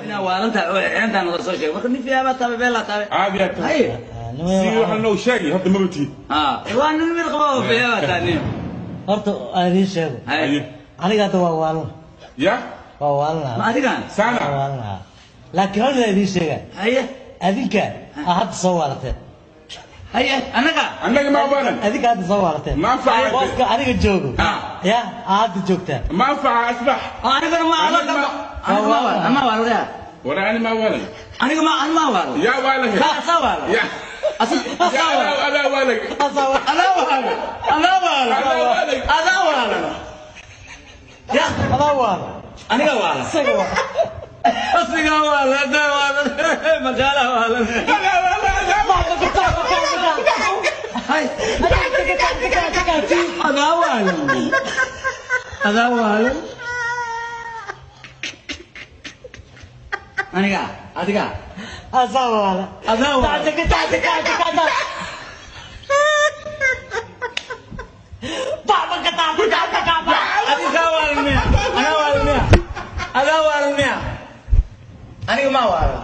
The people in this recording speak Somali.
ina waalanta inta noo soo sheeg marka nifiya ba tabe bela tabe عادي يا hay سي waxaan loo sheegay hadda ma batii waa nin mid qabo fiya ba tani horta aan sheego aniga hadda waa waalna ya waa waalna ma adigan sana waalna laakiin hal idin sheega haye adinka ahad soo waartay haye anaga ma waalan adinka ahad soo waartay ma faa qofka aniga joogo ya ahad joogta ما فا اصبح aniga ma waalna ma waalna ولا انا ما واlan aniga ma waalna يا واlan ka sawala يا انا والك انا waalna ya ana waalna aniga waalna أصدقاء ولا ده ولا مجاله ولا هاي هذا ولا أنا قاعد أتقع أزاولا بابا كتاب أنا والمية أنا ما وارد